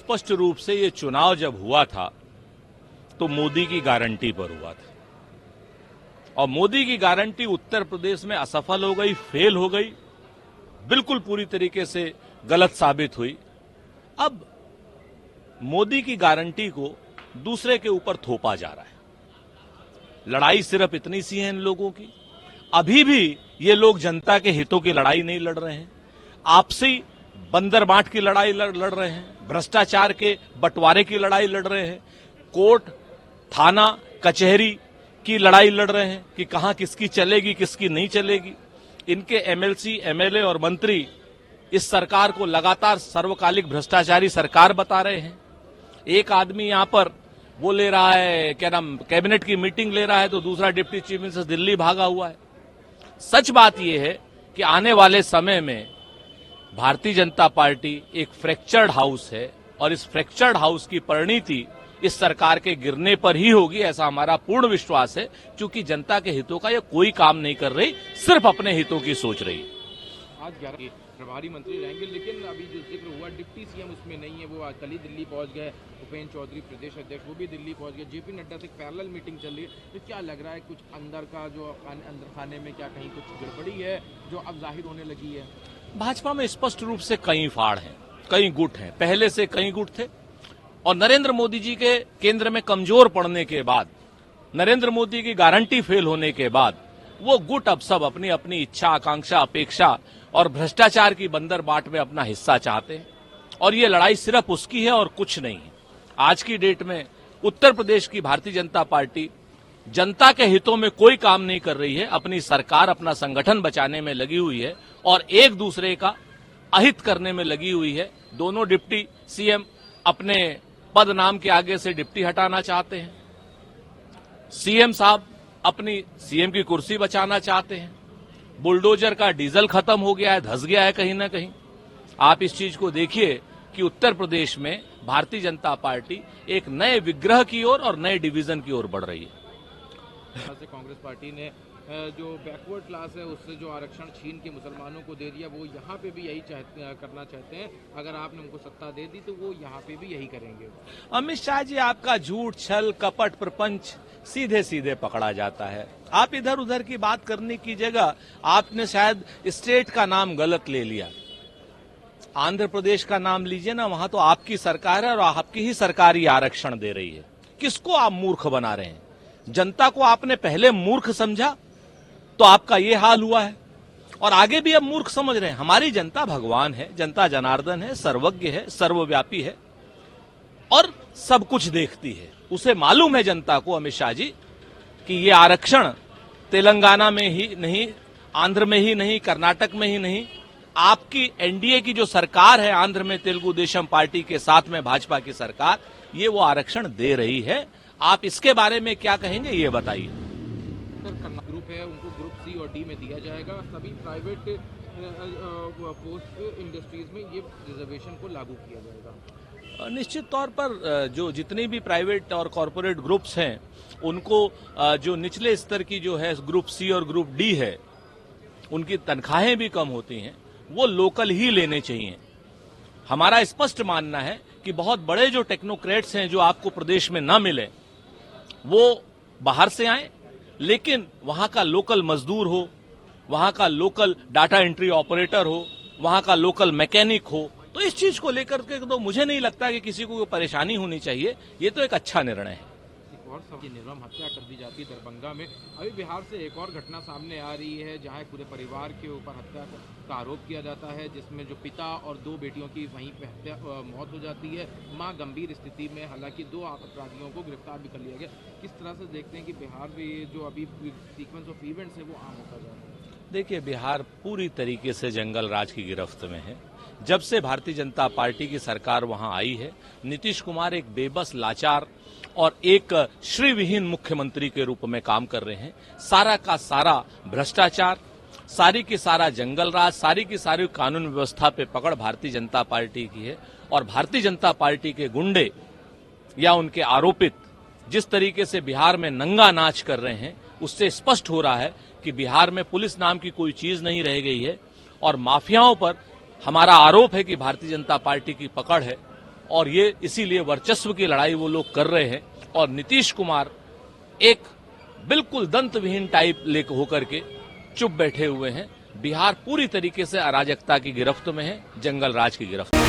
स्पष्ट रूप से ये चुनाव जब हुआ था तो मोदी की गारंटी पर हुआ था और मोदी की गारंटी उत्तर प्रदेश में असफल हो गई, फेल हो गई, बिल्कुल पूरी तरीके से गलत साबित हुई। अब मोदी की गारंटी को दूसरे के ऊपर थोपा जा रहा है। लड़ाई सिर्फ इतनी सी है इन लोगों की, अभी भी ये लोग जनता के हितों की लड़ाई नहीं लड़ रहे हैं, आपसी बंदर बांट की लड़ाई लड़ रहे हैं, भ्रष्टाचार के बंटवारे की लड़ाई लड़ रहे हैं, कोर्ट थाना कचहरी की लड़ाई लड़ रहे हैं कि कहां किसकी चलेगी किसकी नहीं चलेगी। इनके एमएलसी, एमएलए और मंत्री इस सरकार को लगातार सर्वकालिक भ्रष्टाचारी सरकार बता रहे हैं। एक आदमी यहां पर वो ले रहा है, क्या नाम, कैबिनेट की मीटिंग ले रहा है तो दूसरा डिप्टी चीफ मिनिस्टर दिल्ली भागा हुआ है। सच बात यह है कि आने वाले समय में भारतीय जनता पार्टी एक फ्रैक्चर्ड हाउस है और इस फ्रैक्चर्ड हाउस की परिणति इस सरकार के गिरने पर ही होगी, ऐसा हमारा पूर्ण विश्वास है, क्योंकि जनता के हितों का ये कोई काम नहीं कर रही, सिर्फ अपने हितों की सोच रही है। आज 11 प्रभारी मंत्री रहेंगे, लेकिन अभी जो जिक्र हुआ डिप्टी सीएम उसमें नहीं है। वो आज कल ही दिल्ली पहुंच गए। उपेंद्र चौधरी प्रदेश अध्यक्ष वो भी दिल्ली पहुंच गए। जेपी नड्डा से पैरेलल मीटिंग चल रही है। तो क्या लग रहा है कुछ अंदर का जो अंदर खाने में क्या कहीं कुछ गड़बड़ी है जो अब जाहिर होने लगी है? भाजपा में स्पष्ट रूप से कई फाड़ हैं, कई गुट हैं, पहले से कई गुट थे और नरेंद्र मोदी जी के केंद्र में कमजोर पड़ने के बाद, नरेंद्र मोदी की गारंटी फेल होने के बाद वो गुट अब सब अपनी अपनी इच्छा, आकांक्षा, अपेक्षा और भ्रष्टाचार की बंदर बाट में अपना हिस्सा चाहते हैं और ये लड़ाई सिर्फ उसकी है और कुछ नहीं है। आज की डेट में उत्तर प्रदेश की भारतीय जनता पार्टी जनता के हितों में कोई काम नहीं कर रही है, अपनी सरकार, अपना संगठन बचाने में लगी हुई है और एक दूसरे का अहित करने में लगी हुई है। दोनों डिप्टी सीएम अपने पद नाम के आगे से डिप्टी हटाना चाहते हैं, सीएम साहब अपनी सीएम की कुर्सी बचाना चाहते हैं, बुलडोजर का डीजल खत्म हो गया है, धंस गया है कहीं ना कहीं। आप इस चीज को देखिए कि उत्तर प्रदेश में भारतीय जनता पार्टी एक नए विग्रह की ओर और नए डिवीजन की ओर बढ़ रही है। कांग्रेस पार्टी ने जो बैकवर्ड क्लास है उससे जो आरक्षण छीन के मुसलमानों को दे दिया, वो यहाँ पे भी यही करना चाहते हैं। अगर आपने उनको सत्ता दे दी तो वो यहाँ पे भी यही करेंगे। अमित शाह जी, आपका झूठ, छल, कपट, प्रपंच सीधे सीधे पकड़ा जाता है। आप इधर उधर की बात करने की जगह आपने शायद स्टेट का नाम गलत ले लिया। आंध्र प्रदेश का नाम लीजिए ना, वहां तो आपकी सरकार है और आपकी ही सरकार ही आरक्षण दे रही है। किसको आप मूर्ख बना रहे हैं? जनता को आपने पहले मूर्ख समझा तो आपका ये हाल हुआ है और आगे भी अब मूर्ख समझ रहे हैं। हमारी जनता भगवान है, जनता जनार्दन है, सर्वज्ञ है, सर्वव्यापी है और सब कुछ देखती है। उसे मालूम है जनता को, अमित शाह जी, कि ये आरक्षण तेलंगाना में ही नहीं, आंध्र में ही नहीं, कर्नाटक में ही नहीं, आपकी एनडीए की जो सरकार है आंध्र में तेलुगु देशम पार्टी के साथ में भाजपा की सरकार, ये वो आरक्षण दे रही है। आप इसके बारे में क्या कहेंगे, ये बताइए। ग्रुप है उनको ग्रुप सी और डी में दिया जाएगा। सभी प्राइवेट पोस्ट इंडस्ट्रीज में ये रिजर्वेशन को लागू किया जाएगा। निश्चित तौर पर जो जितनी भी प्राइवेट और कॉरपोरेट ग्रुप्स हैं उनको जो निचले स्तर की जो है ग्रुप सी और ग्रुप डी है, उनकी तनख्वाहें भी कम होती हैं, वो लोकल ही लेने चाहिए। हमारा स्पष्ट मानना है कि बहुत बड़े जो टेक्नोक्रेट्स हैं जो आपको प्रदेश में न मिले, वो बाहर से आए, लेकिन वहां का लोकल मजदूर हो, वहां का लोकल डाटा एंट्री ऑपरेटर हो, वहां का लोकल मैकेनिक हो, तो इस चीज को लेकर के तो मुझे नहीं लगता कि किसी को परेशानी होनी चाहिए। ये तो एक अच्छा निर्णय है। और सबकी निर्मम हत्या कर दी जाती है दरभंगा में। अभी बिहार से एक और घटना सामने आ रही है जहां पूरे परिवार के ऊपर हत्या का आरोप किया जाता है, जिसमें जो पिता और 2 बेटियों की वहीं पे मौत हो जाती है। मां गंभीर स्थिति में, हालांकि 2 अपराधियों को गिरफ्तार भी कर लिया गया। किस तरह से देखते हैं कि बिहार में ये जो अभी सीक्वेंस ऑफ इवेंट्स है वो आम होता जा रहा है? देखिए, बिहार पूरी तरीके से जंगल राज की गिरफ्त में है। जब से भारतीय जनता पार्टी की सरकार वहां आई है, नीतीश कुमार एक बेबस, लाचार और एक श्रीविहीन मुख्यमंत्री के रूप में काम कर रहे हैं। सारा का सारा भ्रष्टाचार, सारी की सारा जंगल राज, सारी की सारी कानून व्यवस्था पे पकड़ भारतीय जनता पार्टी की है और भारतीय जनता पार्टी के गुंडे या उनके आरोपित जिस तरीके से बिहार में नंगा नाच कर रहे हैं, उससे स्पष्ट हो रहा है कि बिहार में पुलिस नाम की कोई चीज नहीं रह गई है और माफियाओं पर हमारा आरोप है कि भारतीय जनता पार्टी की पकड़ है और ये इसीलिए वर्चस्व की लड़ाई वो लोग कर रहे हैं। और नीतीश कुमार एक बिल्कुल दंतविहीन टाइप लेकर होकर के चुप बैठे हुए हैं। बिहार पूरी तरीके से अराजकता की गिरफ्त में है, जंगल राज की गिरफ्त में।